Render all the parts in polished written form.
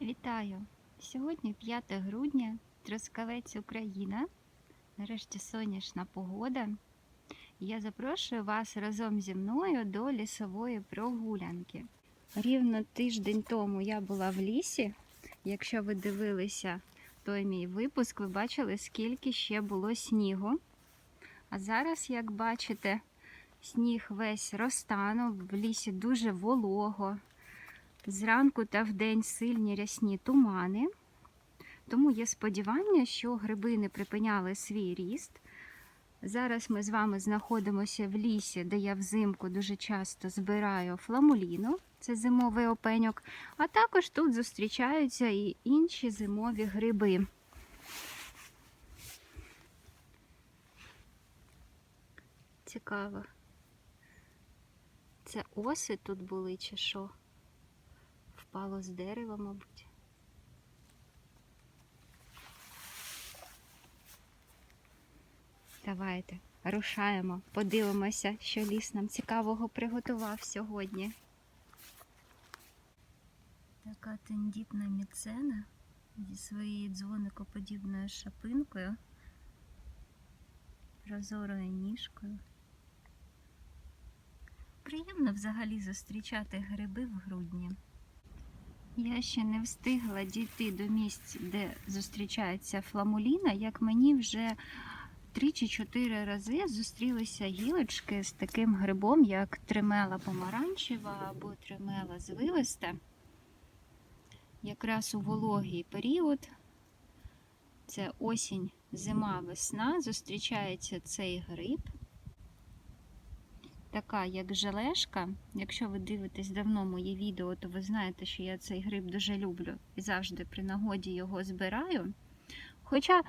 Вітаю! Сьогодні 5 грудня, Трускавець, Україна. Нарешті сонячна погода. Я запрошую вас разом зі мною до лісової прогулянки. Рівно тиждень тому я була в лісі. Якщо ви дивилися той мій випуск, ви бачили, скільки ще було снігу. А зараз, як бачите, сніг весь розтанув, в лісі дуже волого. Зранку та вдень сильні рясні тумани, тому є сподівання, що гриби не припиняли свій ріст. Зараз ми з вами знаходимося в лісі, де я взимку дуже часто збираю фламуліну, це зимовий опеньок, а також тут зустрічаються і інші зимові гриби. Цікаво. Це оси тут були чи що? Впало з дерева, мабуть. Давайте рушаємо, подивимося, що ліс нам цікавого приготував сьогодні. Така тендітна міцена зі своєю дзвоникоподібною шапинкою, прозорою ніжкою. Приємно взагалі зустрічати гриби в грудні. Я ще не встигла дійти до місць, де зустрічається фламуліна, як мені вже 3 чи 4 рази зустрілися гілочки з таким грибом, як тримела помаранчева або тримела звивиста. Якраз у вологий період, це осінь, зима, весна, зустрічається цей гриб. Така, як желешка. Якщо ви дивитесь давно моє відео, то ви знаєте, що я цей гриб дуже люблю і завжди при нагоді його збираю. Хоча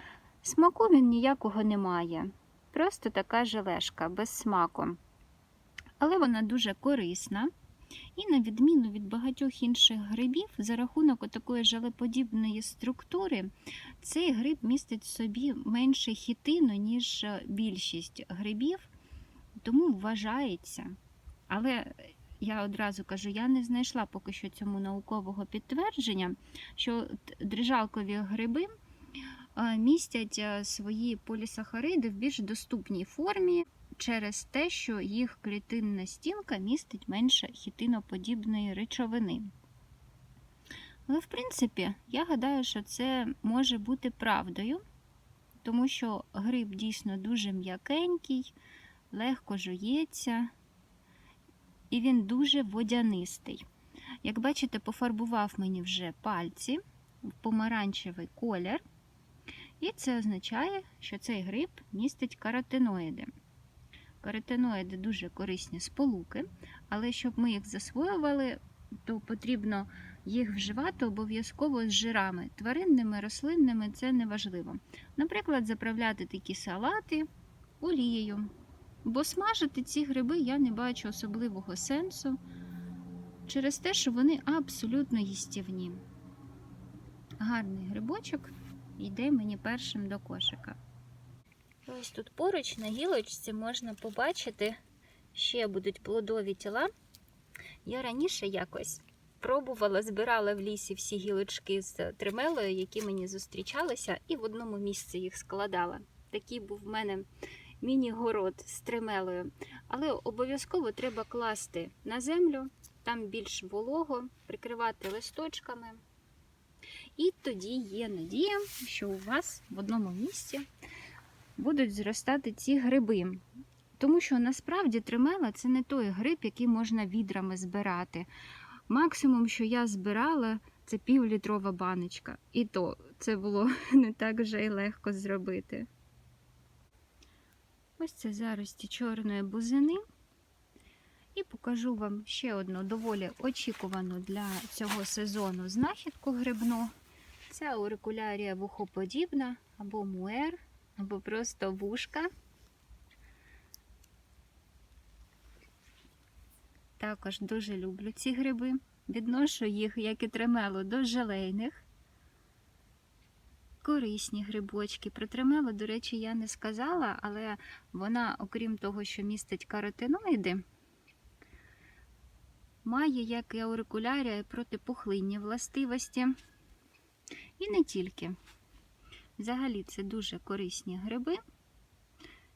смаку він ніякого не має. Просто така желешка, без смаку. Але вона дуже корисна. І на відміну від багатьох інших грибів, за рахунок такої желеподібної структури, цей гриб містить в собі менше хітину, ніж більшість грибів. Тому вважається, але я одразу кажу, я не знайшла поки що цьому наукового підтвердження, що дрижалкові гриби містять свої полісахариди в більш доступній формі через те, що їх клітинна стінка містить менше хітиноподібної речовини. Але, в принципі, я гадаю, що це може бути правдою, тому що гриб дійсно дуже м'якенький, легко жується, і він дуже водянистий. Як бачите, пофарбував мені вже пальці в помаранчевий колір, і це означає, що цей гриб містить каротиноїди. Каротиноїди дуже корисні сполуки, але щоб ми їх засвоювали, то потрібно їх вживати обов'язково з жирами. Тваринними, рослинними це не важливо. Наприклад, заправляти такі салати олією. Бо смажити ці гриби я не бачу особливого сенсу через те, що вони абсолютно їстівні. Гарний грибочок йде мені першим до кошика. Ось тут поруч на гілочці можна побачити, ще будуть плодові тіла. Я раніше якось пробувала, збирала в лісі всі гілочки з тримелою, які мені зустрічалися, і в одному місці їх складала. Такий був в мене міні-город з тримелою. Але обов'язково треба класти на землю, там більш волого, прикривати листочками. І тоді є надія, що у вас в одному місці будуть зростати ці гриби. Тому що насправді тримела – це не той гриб, який можна відрами збирати. Максимум, що я збирала, це півлітрова баночка. І то це було не так вже й легко зробити. Ось це зарості чорної бузини. І покажу вам ще одну доволі очікувану для цього сезону знахідку грибну. Це аурикулярія вухоподібна, або муер, або просто вушка. Також дуже люблю ці гриби. Відношу їх, як і тримелу, до желейних. Корисні грибочки. Про тримелу, до речі, я не сказала, але вона, окрім того, що містить каротиноїди, має, як і аурикулярія, протипухлинні властивості. І не тільки. Взагалі це дуже корисні гриби,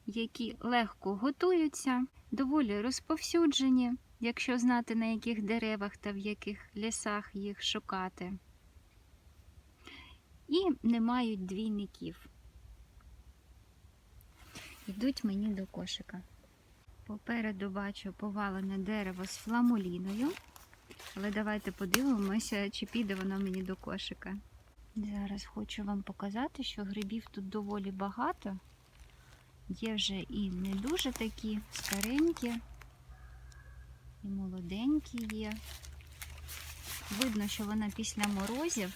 які легко готуються, доволі розповсюджені, якщо знати, на яких деревах та в яких лісах їх шукати. І не мають двійників. Йдуть мені до кошика. Попереду бачу повалене дерево з фламуліною. Але давайте подивимося, чи піде воно мені до кошика. Зараз хочу вам показати, що грибів тут доволі багато. Є вже і не дуже такі старенькі, і молоденькі є. Видно, що вона після морозів.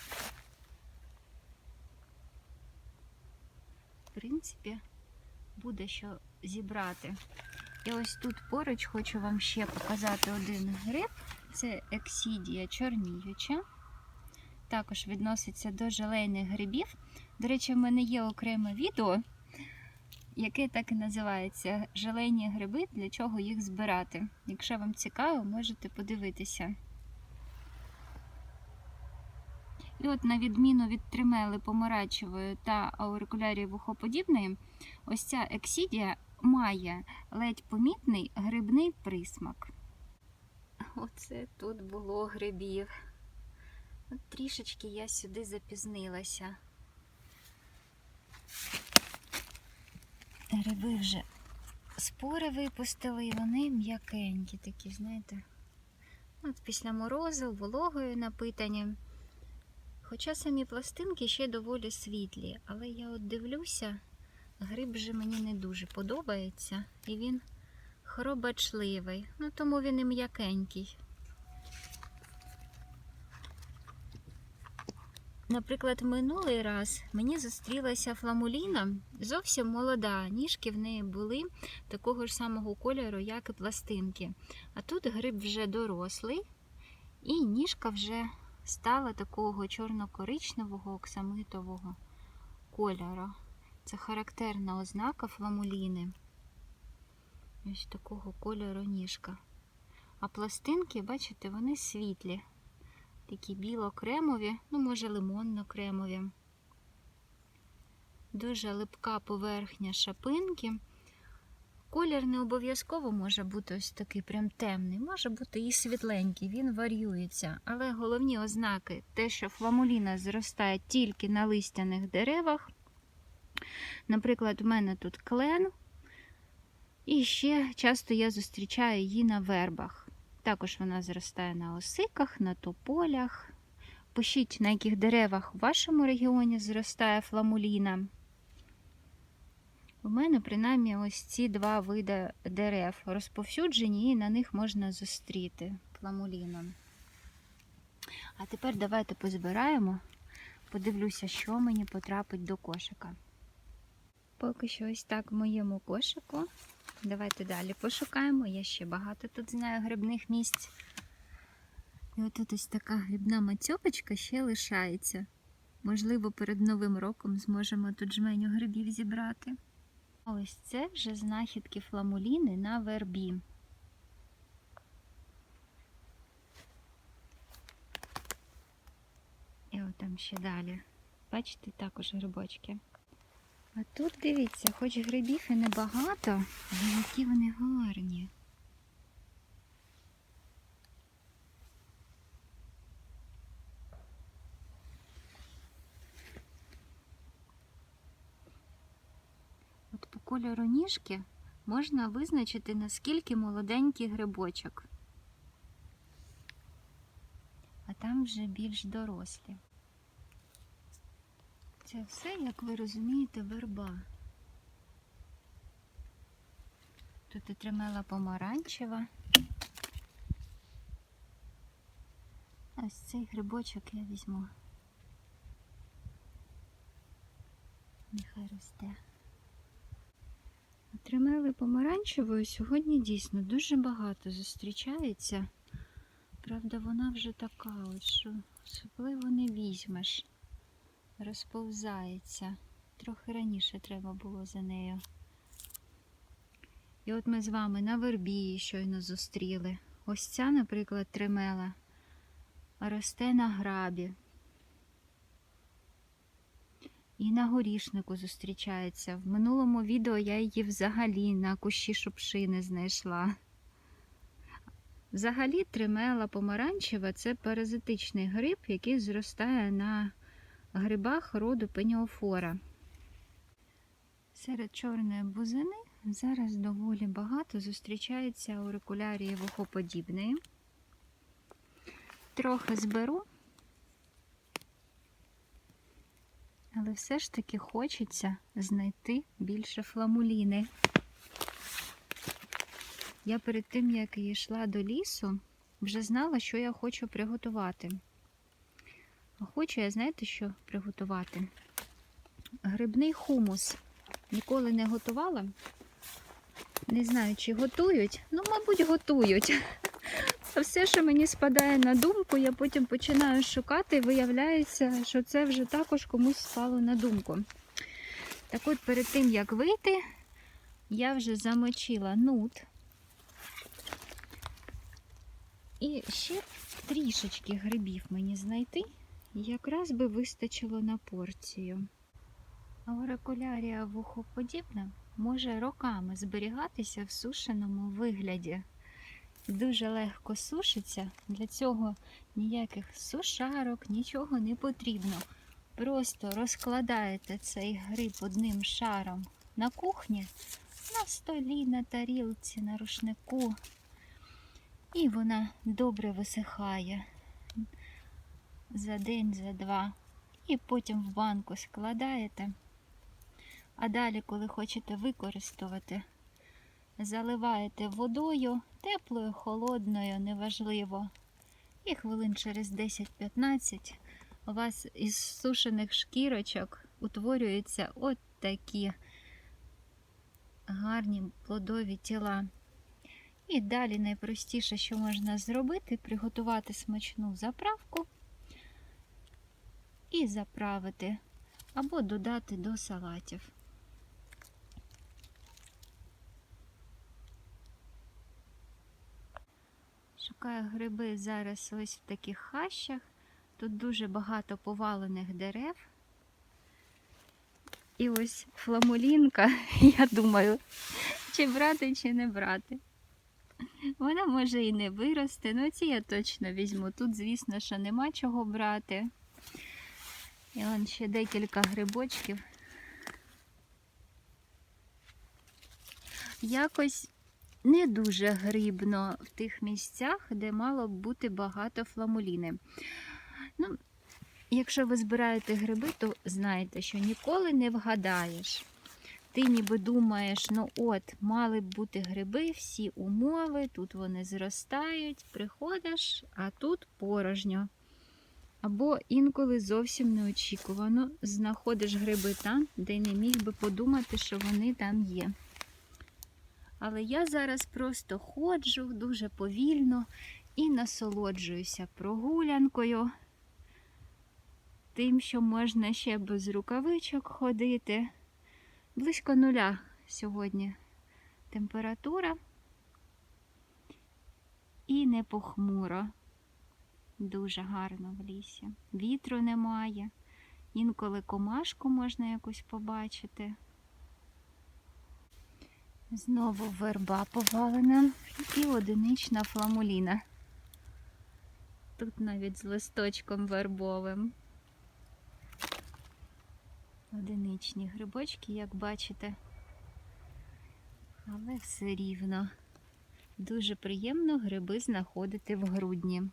В принципі, буде що зібрати. І ось тут поруч хочу вам ще показати один гриб. Це ексідія чорніюча. Також відноситься до желейних грибів. До речі, в мене є окреме відео, яке так і називається «Желейні гриби, для чого їх збирати». Якщо вам цікаво, можете подивитися. І от на відміну від тримели помаранчевої та аурикулярії вухоподібної, ось ця ексідія має ледь помітний грибний присмак. Оце тут було грибів. От трішечки я сюди запізнилася. Гриби вже спори випустили, і вони м'якенькі такі, знаєте. От після морозу, вологою напитані. Хоча самі пластинки ще доволі світлі, але я от дивлюся, гриб вже мені не дуже подобається, і він хробачливий, ну тому він і м'якенький. Наприклад, минулий раз мені зустрілася фламуліна, зовсім молода, ніжки в неї були такого ж самого кольору, як і пластинки. А тут гриб вже дорослий, і ніжка вже стала такого чорно-коричневого, оксамитового кольору. Це характерна ознака фламуліни. Ось такого кольору ніжка. А пластинки, бачите, вони світлі. Такі біло-кремові, ну, може, лимонно-кремові. Дуже липка поверхня шапинки. Колір не обов'язково може бути ось такий прям темний, може бути і світленький, він варіюється. Але головні ознаки – те, що фламуліна зростає тільки на листяних деревах. Наприклад, в мене тут клен, і ще часто я зустрічаю її на вербах. Також вона зростає на осиках, на тополях. Пишіть, на яких деревах у вашому регіоні зростає фламуліна. У мене, принаймні, ось ці два види дерев розповсюджені, і на них можна зустріти фламуліну. А тепер давайте позбираємо, подивлюся, що мені потрапить до кошика. Поки що ось так в моєму кошику. Давайте далі пошукаємо. Я ще багато тут знаю грибних місць. І отут ось така грибна мацьопочка ще лишається. Можливо, перед Новим роком зможемо тут жменю грибів зібрати. А ось це вже знахідки фламуліни на вербі. І от там ще далі. Бачите, також грибочки. А тут, дивіться, хоч грибів і небагато, але які вони гарні. От по кольору ніжки можна визначити, наскільки молоденький грибочок. А там вже більш дорослі. Це все, як ви розумієте, верба. Тут і тримела помаранчева. Ось цей грибочок я візьму. Нехай росте. Тримели помаранчевою сьогодні дійсно дуже багато зустрічається. Правда, вона вже така, от, що особливо не візьмеш. Розповзається. Трохи раніше треба було за нею. І от ми з вами на вербі її щойно зустріли. Ось ця, наприклад, тримела росте на грабі. і на горішнику зустрічається. В минулому відео я її взагалі на кущі шупшини знайшла. Взагалі тримела помаранчева – це паразитичний гриб, який зростає на грибах роду пеніофора. Серед чорної бузини зараз доволі багато зустрічається аурикулярії вухоподібної. Трохи зберу, але все ж таки хочеться знайти більше фламуліни. Я перед тим, як йшла до лісу, вже знала, що я хочу приготувати. А хочу я, знаєте, що приготувати? Грибний хумус. Ніколи не готувала. Не знаю, чи готують. Ну, мабуть, готують. А все, що мені спадає на думку, я потім починаю шукати, і виявляється, що це вже також комусь спало на думку. Так от, перед тим, як вийти, я вже замочила нут. І ще трішечки грибів мені знайти, якраз би вистачило на порцію. Аурикулярія вухоподібна може роками зберігатися в сушеному вигляді. Дуже легко сушиться, для цього ніяких сушарок, нічого не потрібно. Просто розкладаєте цей гриб одним шаром на кухні, на столі, на тарілці, на рушнику. І вона добре висихає за день, за два. І потім в банку складаєте. А далі, коли хочете використовувати, заливаєте водою, теплою, холодною, неважливо. І хвилин через 10-15 у вас із сушених шкірочок утворюються от такі гарні плодові тіла. І далі найпростіше, що можна зробити, приготувати смачну заправку і заправити, або додати до салатів. Шукаю гриби зараз ось в таких хащах. Тут дуже багато повалених дерев. І ось фламулінка, я думаю, чи брати, чи не брати. Вона може і не вирости, але ці я точно візьму. Тут, звісно, що нема чого брати. І вон ще декілька грибочків. Якось не дуже грибно в тих місцях, де мало б бути багато фламуліни. Ну, якщо ви збираєте гриби, то знаєте, що ніколи не вгадаєш. Ти ніби думаєш, ну от, мали б бути гриби, всі умови, тут вони зростають, приходиш, а тут порожньо. Або інколи зовсім неочікувано знаходиш гриби там, де не міг би подумати, що вони там є. Але я зараз просто ходжу дуже повільно і насолоджуюся прогулянкою, тим, що можна ще без рукавичок ходити. Близько 0 сьогодні температура і не похмуро. Дуже гарно в лісі. Вітру немає, інколи комашку можна якусь побачити. Знову верба повалена і одинична фламуліна. Тут навіть з листочком вербовим. Одиничні грибочки, як бачите. Але все рівно. Дуже приємно гриби знаходити в грудні.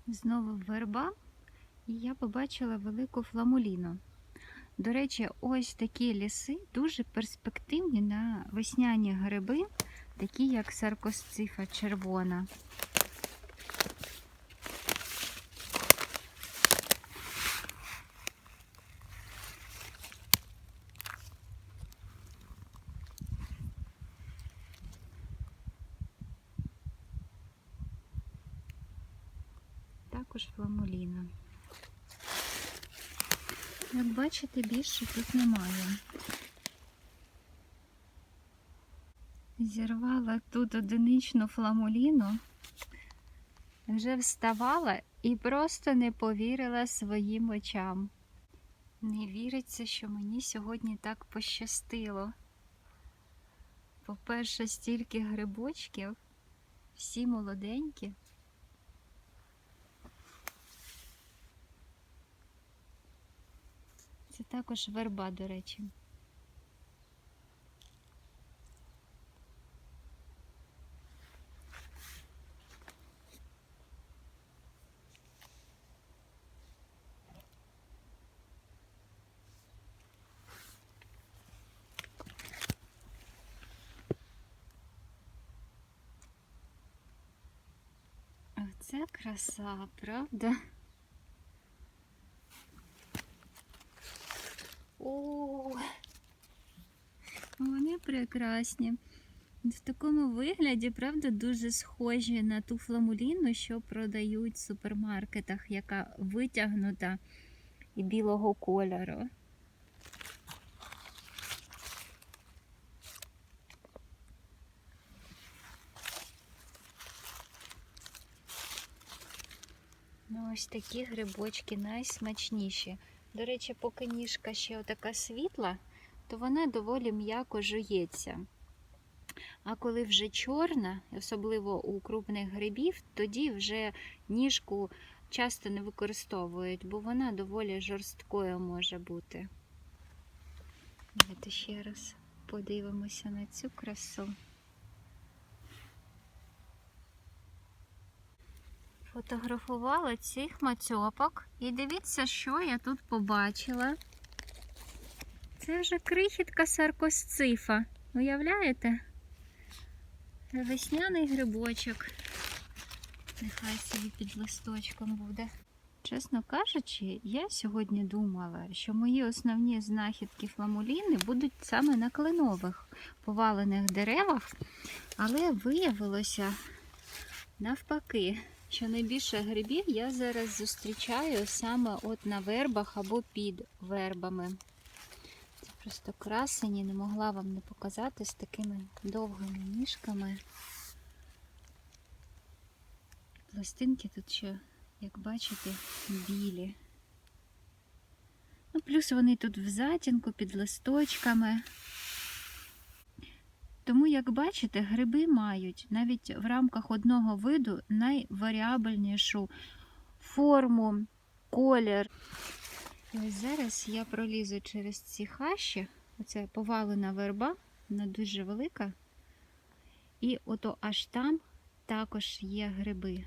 Знову верба, і я побачила велику фламуліну. До речі, ось такі ліси дуже перспективні на весняні гриби, такі як саркосцифа червона. Також фламуліна. Як бачите, більше тут немає. Зірвала тут одиничну фламуліну, вже вставала і просто не повірила своїм очам. Не віриться, що мені сьогодні так пощастило. По-перше, стільки грибочків, всі молоденькі. Це також верба, до речі. Оце краса, правда? О, вони прекрасні. В такому вигляді, правда, дуже схожі на ту фламуліну, що продають в супермаркетах, яка витягнута і білого кольору. Ну, ось такі грибочки найсмачніші. До речі, поки ніжка ще отака світла, то вона доволі м'яко жується. А коли вже чорна, особливо у крупних грибів, тоді вже ніжку часто не використовують, бо вона доволі жорсткою може бути. Давайте ще раз подивимося на цю красу. Фотографувала цих мацьопок і дивіться, що я тут побачила. Це вже крихітка саркосцифа. Уявляєте? Весняний грибочок. Нехай собі під листочком буде. Чесно кажучи, я сьогодні думала, що мої основні знахідки фламуліни будуть саме на кленових повалених деревах, але виявилося навпаки, що найбільше грибів я зараз зустрічаю саме от на вербах або під вербами. Це просто красені, не могла вам не показати з такими довгими ніжками. Пластинки тут ще, як бачите, білі. Ну, плюс вони тут в затінку, під листочками. Тому, як бачите, гриби мають навіть в рамках одного виду найваріабельнішу форму, колір. І ось зараз я пролізу через ці хащі. Оце повалена верба, вона дуже велика. І ото аж там також є гриби.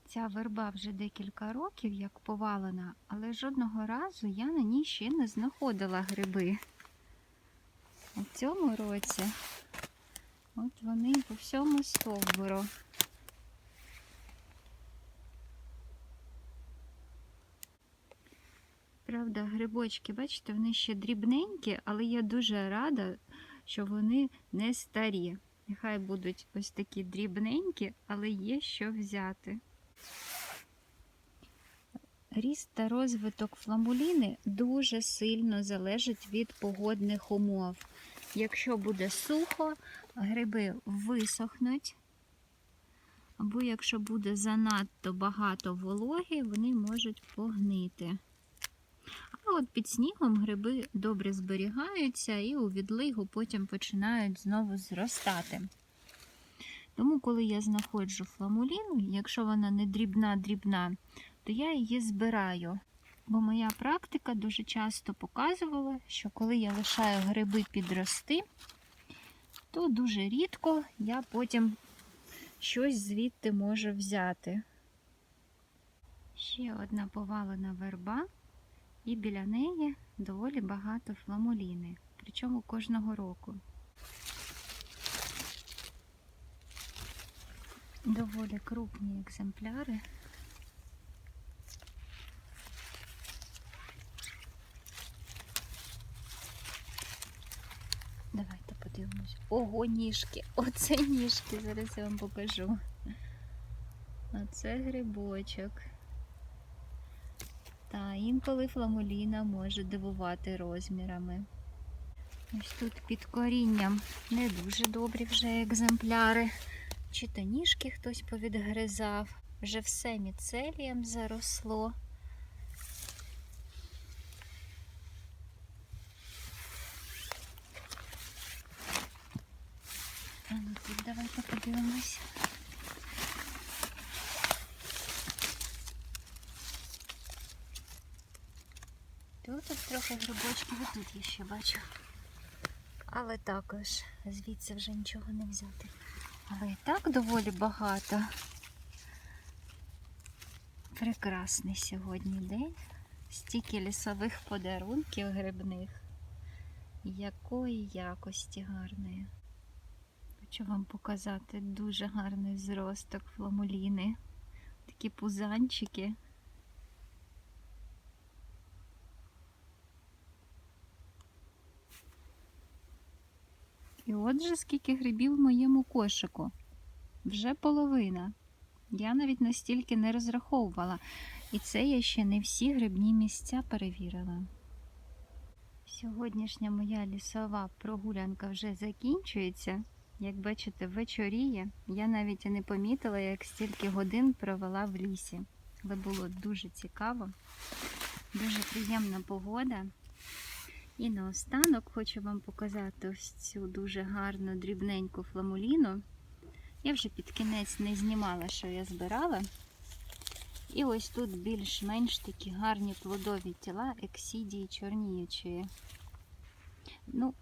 Ця верба вже декілька років як повалена, але жодного разу я на ній ще не знаходила гриби. У цьому році от вони по всьому стовбуру. Правда, грибочки, бачите, вони ще дрібненькі, але я дуже рада, що вони не старі. Нехай будуть ось такі дрібненькі, але є що взяти. Ріст та розвиток фламуліни дуже сильно залежить від погодних умов. Якщо буде сухо, гриби висохнуть, або якщо буде занадто багато вологи, вони можуть погнити. А от під снігом гриби добре зберігаються і у відлигу потім починають знову зростати. Тому, коли я знаходжу фламуліну, якщо вона не дрібна-дрібна, то я її збираю. Бо моя практика дуже часто показувала, що коли я лишаю гриби підрости, то дуже рідко я потім щось звідти можу взяти. Ще одна повалена верба, і біля неї доволі багато фламуліни, причому кожного року. Доволі крупні екземпляри. Давайте подивимось. Ого, ніжки! Оце ніжки, зараз я вам покажу. Оце грибочок. Та інколи фламуліна може дивувати розмірами. Ось тут під корінням не дуже добрі вже екземпляри. Чи то ніжки хтось повідгризав. Вже все міцелієм заросло. А ну тут давайте подивимось. Тут трохи грибочків, і тут я ще бачу. Але також звідси вже нічого не взяти. Але і так доволі багато. Прекрасний сьогодні день. Стільки лісових подарунків грибних. Якої якості гарної. Хочу вам показати дуже гарний зросток фламуліни. Такі пузанчики. І отже, скільки грибів в моєму кошику. Вже половина. Я навіть настільки не розраховувала. І це я ще не всі грибні місця перевірила. Сьогоднішня моя лісова прогулянка вже закінчується. Як бачите, вечоріє. Я навіть і не помітила, як стільки годин провела в лісі. Але було дуже цікаво. Дуже приємна погода. І наостанок хочу вам показати ось цю дуже гарну дрібненьку фламуліну. Я вже під кінець не знімала, що я збирала. І ось тут більш-менш такі гарні плодові тіла ексідії чорніючої. Ну,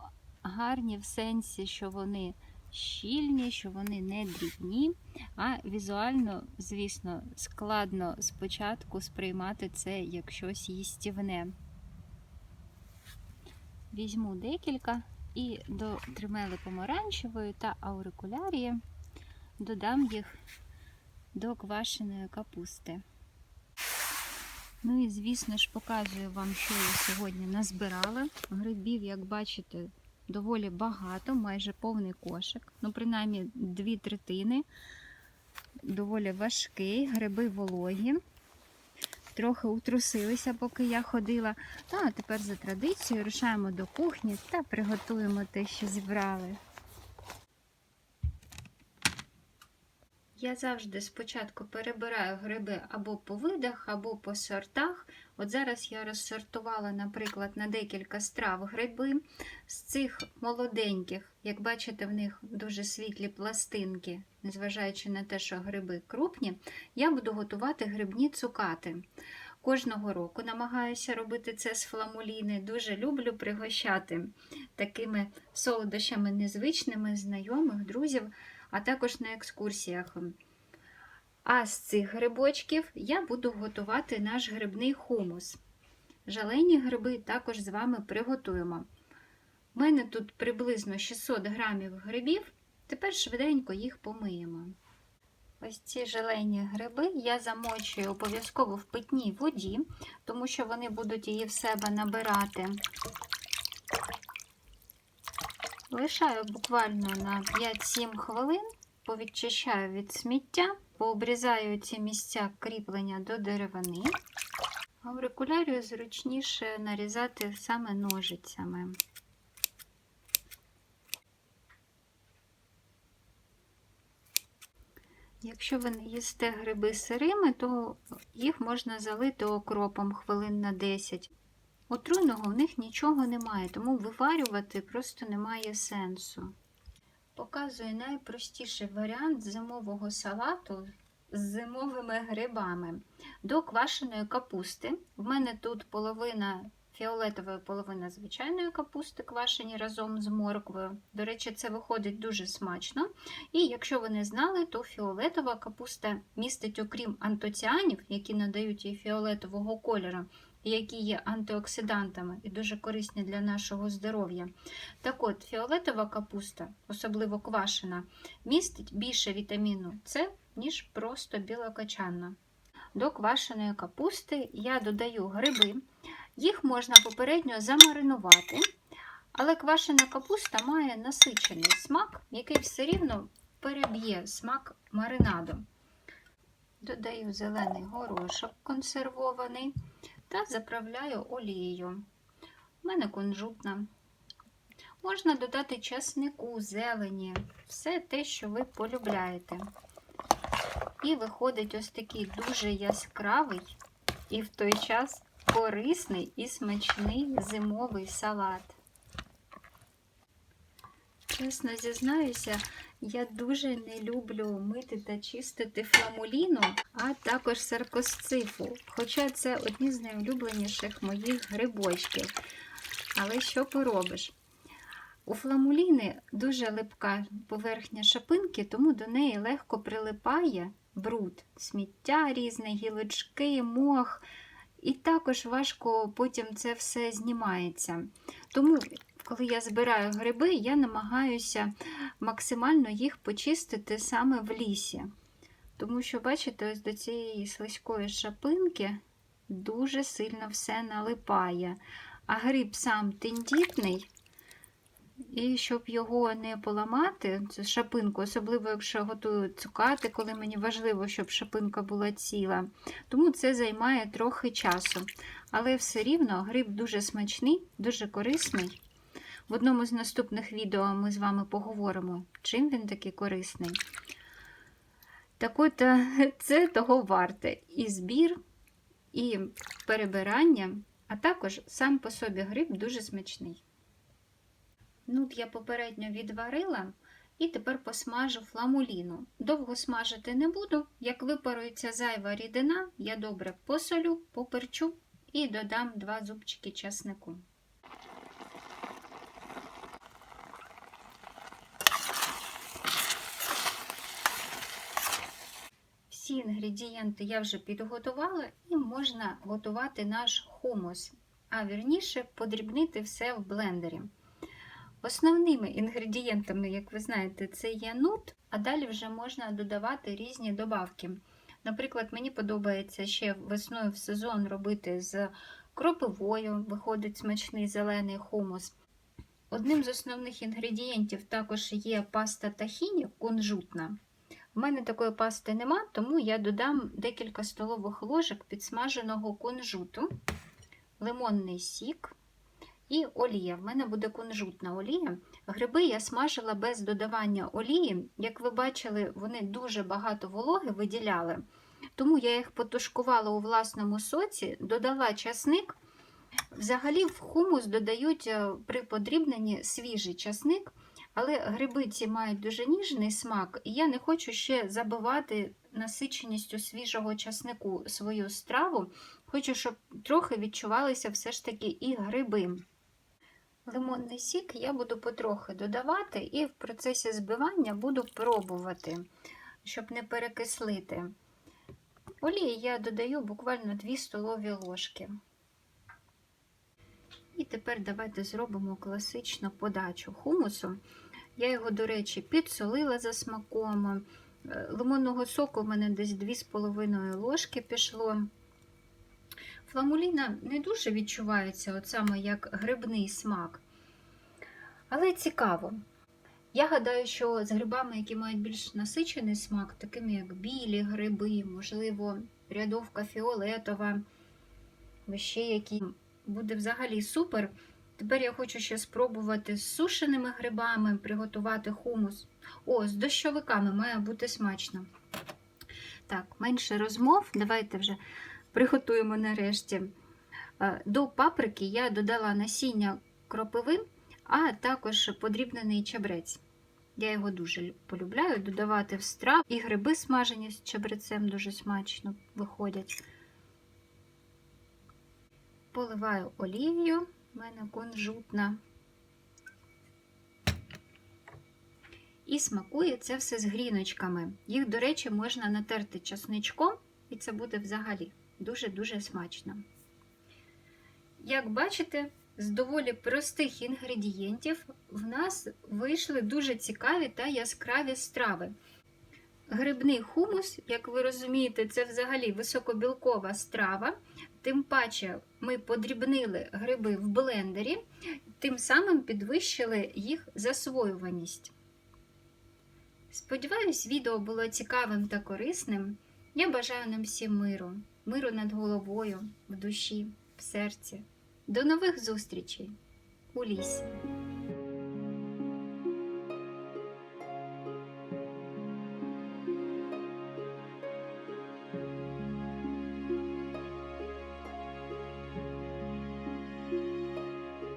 гарні в сенсі, що вони щільні, що вони не дрібні, а візуально, звісно, складно спочатку сприймати це як щось їстівне. Візьму декілька і до тримели помаранчевої та аурикулярії додам їх до квашеної капусти. Ну і, звісно ж, показую вам, що я сьогодні назбирала. Грибів, як бачите, доволі багато, майже повний кошик. Ну, принаймні, 2/3. Доволі важкий, гриби вологі. Трохи утрусилися, поки я ходила. А тепер за традицією рушаємо до кухні та приготуємо те, що зібрали. Я завжди спочатку перебираю гриби або по видах, або по сортах. От зараз я розсортувала, наприклад, на декілька страв гриби. З цих молоденьких, як бачите, в них дуже світлі пластинки, незважаючи на те, що гриби крупні, я буду готувати грибні цукати. Кожного року намагаюся робити це з фламуліни. Дуже люблю пригощати такими солодощами незвичними, знайомих, друзів, а також на екскурсіях. А з цих грибочків я буду готувати наш грибний хумус. Жалені гриби також з вами приготуємо. У мене тут приблизно 600 грамів грибів, тепер швиденько їх помиємо. Ось ці желейні гриби я замочую обов'язково в питній воді, тому що вони будуть її в себе набирати. Лишаю буквально на 5-7 хвилин, повідчищаю від сміття, пообрізаю ці місця кріплення до деревини. Аурикулярію зручніше нарізати саме ножицями. Якщо ви не їсте гриби сирими, то їх можна залити окропом хвилин на 10. Отруйного в них нічого немає, тому виварювати просто немає сенсу. Показую найпростіший варіант зимового салату з зимовими грибами. До квашеної капусти. В мене тут половина фіолетової, половина звичайної капусти, квашені разом з морквою. До речі, це виходить дуже смачно. І якщо ви не знали, то фіолетова капуста містить, окрім антоціанів, які надають їй фіолетового кольору, які є антиоксидантами і дуже корисні для нашого здоров'я. Так от, фіолетова капуста, особливо квашена, містить більше вітаміну С, ніж просто білокачанна. До квашеної капусти я додаю гриби. Їх можна попередньо замаринувати, але квашена капуста має насичений смак, який все рівно переб'є смак маринаду. Додаю зелений горошок консервований та заправляю олією. У мене кунжутна. Можна додати часнику, зелені, все те, що ви полюбляєте. І виходить ось такий дуже яскравий і в той час корисний і смачний зимовий салат. Чесно зізнаюся, я дуже не люблю мити та чистити фламуліну, а також саркосцифу, хоча це одні з найулюбленіших моїх грибочків. Але що поробиш? У фламуліни дуже липка поверхня шапинки, тому до неї легко прилипає бруд, сміття різне, гілочки, мох. І також важко потім це все знімається. Тому, коли я збираю гриби, я намагаюся максимально їх почистити саме в лісі. Тому що, бачите, ось до цієї слизької шапинки дуже сильно все налипає. А гриб сам тендітний, і щоб його не поламати, цю шапинку, особливо якщо готую цукати, коли мені важливо, щоб шапинка була ціла, тому це займає трохи часу. Але все рівно гриб дуже смачний, дуже корисний. В одному з наступних відео ми з вами поговоримо, чим він такий корисний. Так от, це того варте. І збір, і перебирання, а також сам по собі гриб дуже смачний. Нут я попередньо відварила і тепер посмажу фламуліну. Довго смажити не буду. Як випарується зайва рідина, я добре посолю, поперчу і додам 2 зубчики часнику. Всі інгредієнти я вже підготувала і можна готувати наш хумус, а вірніше подрібнити все в блендері. Основними інгредієнтами, як ви знаєте, це є нут, а далі вже можна додавати різні добавки. Наприклад, мені подобається ще весною в сезон робити з кропивою, виходить смачний зелений хумус. Одним з основних інгредієнтів також є паста тахіні кунжутна. У мене такої пасти нема, тому я додам декілька столових ложок підсмаженого кунжуту, лимонний сік і олія. В мене буде кунжутна олія. Гриби я смажила без додавання олії. Як ви бачили, вони дуже багато вологи виділяли. Тому я їх потушкувала у власному соці, додала часник. Взагалі в хумус додають при подрібненні свіжий часник, але гриби ці мають дуже ніжний смак, і я не хочу ще забивати насиченістю свіжого часнику свою страву. Хочу, щоб трохи відчувалися все ж таки і гриби. Лимонний сік я буду потрохи додавати і в процесі збивання буду пробувати, щоб не перекислити. Олії я додаю буквально 2 столові ложки. І тепер давайте зробимо класичну подачу хумусу. Я його, до речі, підсолила за смаком. Лимонного соку в мене десь 2,5 ложки пішло. Фламуліна не дуже відчувається, от саме як грибний смак. Але цікаво. Я гадаю, що з грибами, які мають більш насичений смак, такими як білі гриби, можливо, рядовка фіолетова, ще які, буде взагалі супер. Тепер я хочу ще спробувати з сушеними грибами приготувати хумус. О, з дощовиками має бути смачно. Так, менше розмов, давайте вже приготуємо нарешті. До паприки я додала насіння кропиви, а також подрібнений чабрець. Я його дуже полюбляю додавати в страву. І гриби смажені з чабрецем дуже смачно виходять. Поливаю олією, в мене кунжутна. І смакує це все з гріночками. Їх, до речі, можна натерти часничком, і це буде взагалі дуже-дуже смачно. Як бачите, з доволі простих інгредієнтів в нас вийшли дуже цікаві та яскраві страви. Грибний хумус, як ви розумієте, це взагалі високобілкова страва. Тим паче ми подрібнили гриби в блендері, тим самим підвищили їх засвоюваність. Сподіваюсь, відео було цікавим та корисним. Я бажаю нам всім миру. Миру над головою, в душі, в серці. До нових зустрічей у лісі!